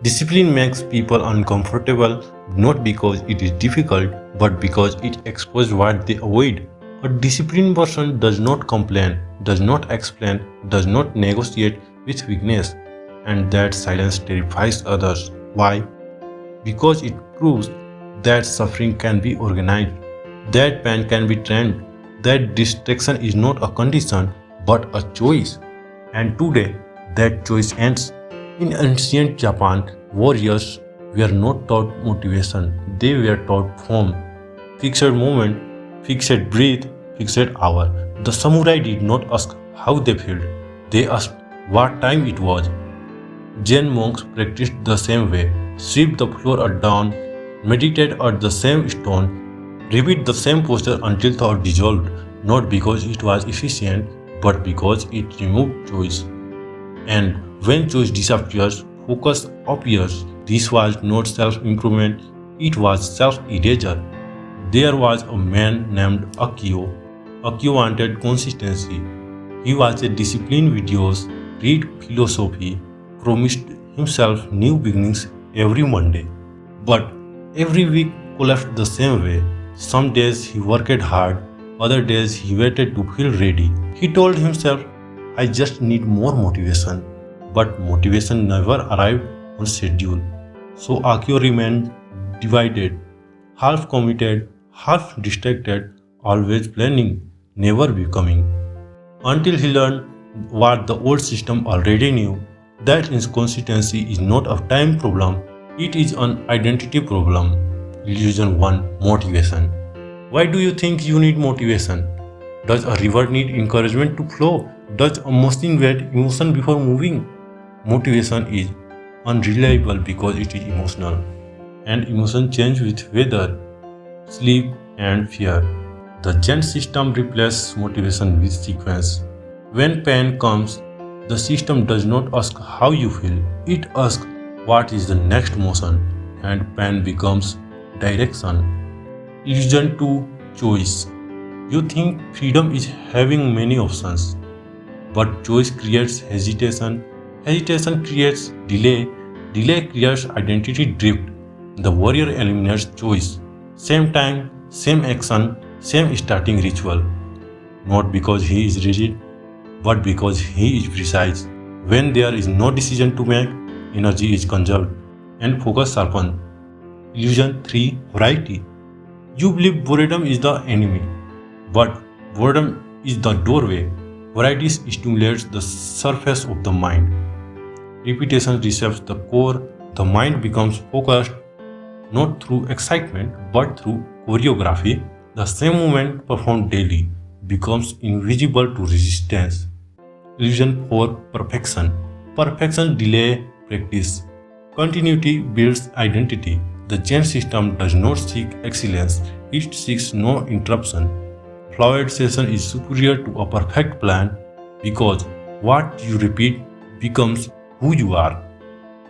Discipline makes people uncomfortable not because it is difficult but because it exposes what they avoid. A disciplined person does not complain, does not explain, does not negotiate with weakness, and that silence terrifies others. Why? Because it proves that suffering can be organized, that pain can be trained, that distraction is not a condition but a choice. And today, that choice ends. In ancient Japan, warriors were not taught motivation, they were taught form, fixed moment, fixed breath, fixed hour. The samurai did not ask how they felt, they asked what time it was. Jain monks practiced the same way, sweep the floor at dawn, meditate at the same stone, repeat the same posture until thought dissolved, not because it was efficient, but because it removed choice. And when choice disappears, focus appears. This was not self improvement, it was self erasure. There was a man named Akio. Akio wanted consistency. He watched disciplined videos, read philosophy, promised himself new beginnings every Monday. But every week collapsed the same way. Some days he worked hard, other days he waited to feel ready. He told himself, I just need more motivation. But motivation never arrived on schedule. So Akio remained divided, half committed, half distracted, always planning, never becoming. Until he learned what the old system already knew, that inconsistency is not a time problem, it is an identity problem. Illusion 1, Motivation. Why do you think you need motivation? Does a river need encouragement to flow? Does a machine wait emotion before moving? Motivation is unreliable because it is emotional, and emotion change with weather, sleep, and fear. The Zen system replaces motivation with sequence. When pain comes, the system does not ask how you feel, it asks what is the next motion, and pain becomes direction. Illusion to choice. You think freedom is having many options, but choice creates hesitation, hesitation creates delay, delay creates identity drift. The warrior eliminates choice. Same time, same action, same starting ritual. Not because he is rigid, but because he is precise. When there is no decision to make, energy is conserved and focus sharpened. Illusion 3, Variety. You believe boredom is the enemy, but boredom is the doorway. Variety stimulates the surface of the mind. Repetition reshapes the core. The mind becomes focused not through excitement but through choreography. The same movement performed daily becomes invisible to resistance. Illusion 4, Perfection. Perfection delay practice. Continuity builds identity. The Zen system does not seek excellence, it seeks no interruption. Flawed session is superior to a perfect plan because what you repeat becomes who you are.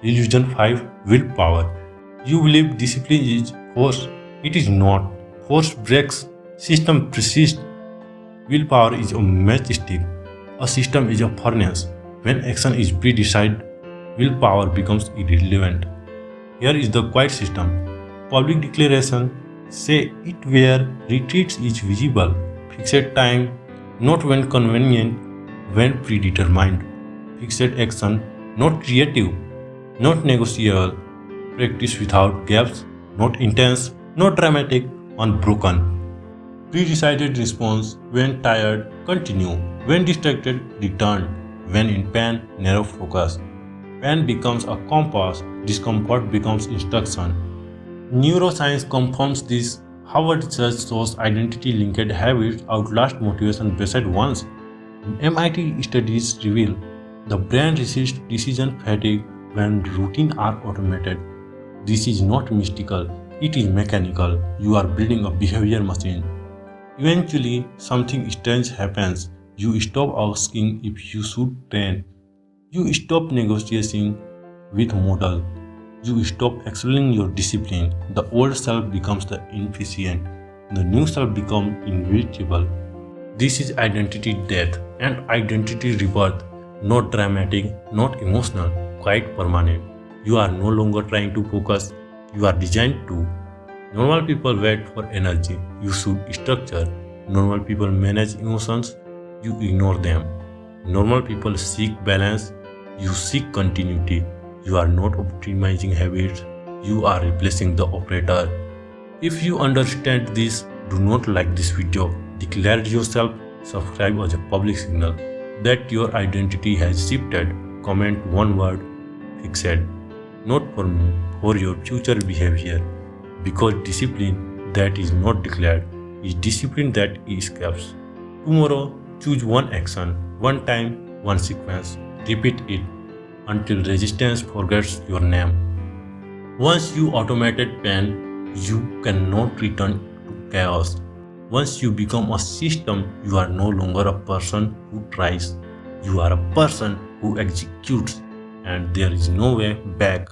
Illusion 5, Willpower. You believe discipline is force. It is not. Force breaks, system persists. Willpower is a matchstick. A system is a furnace. When action is pre-decided, willpower becomes irrelevant. Here is the quiet system. Public declaration, say it where retreats is visible. Fixed time, not when convenient, when predetermined. Fixed action, not creative, not negotiable. Practice without gaps, not intense, not dramatic, unbroken. Pre-decided response, when tired, continue. When distracted, return. When in pain, narrow focus. Pain becomes a compass, discomfort becomes instruction. Neuroscience confirms this. Harvard research shows identity-linked habits outlast motivation-based ones. MIT studies reveal the brain resists decision fatigue when routines are automated. This is not mystical, it is mechanical. You are building a behavior machine. Eventually, something strange happens. You stop asking if you should train. You stop negotiating with model. You stop explaining your discipline. The old self becomes the inefficient. The new self becomes inevitable. This is identity death and identity rebirth. Not dramatic, not emotional, quite permanent. You are no longer trying to focus, you are designed to. Normal people wait for energy, you should structure. Normal people manage emotions, you ignore them. Normal people seek balance, you seek continuity. You are not optimizing habits, you are replacing the operator. If you understand this, do not like this video, declare yourself, subscribe as a public signal that your identity has shifted. Comment one word, fixed. Not for me, for your future behavior. Because discipline that is not declared is discipline that escapes. Tomorrow, choose one action, one time, one sequence. Repeat it until resistance forgets your name. Once you automated pain, you cannot return to chaos. Once you become a system, you are no longer a person who tries. You are a person who executes, and there is no way back.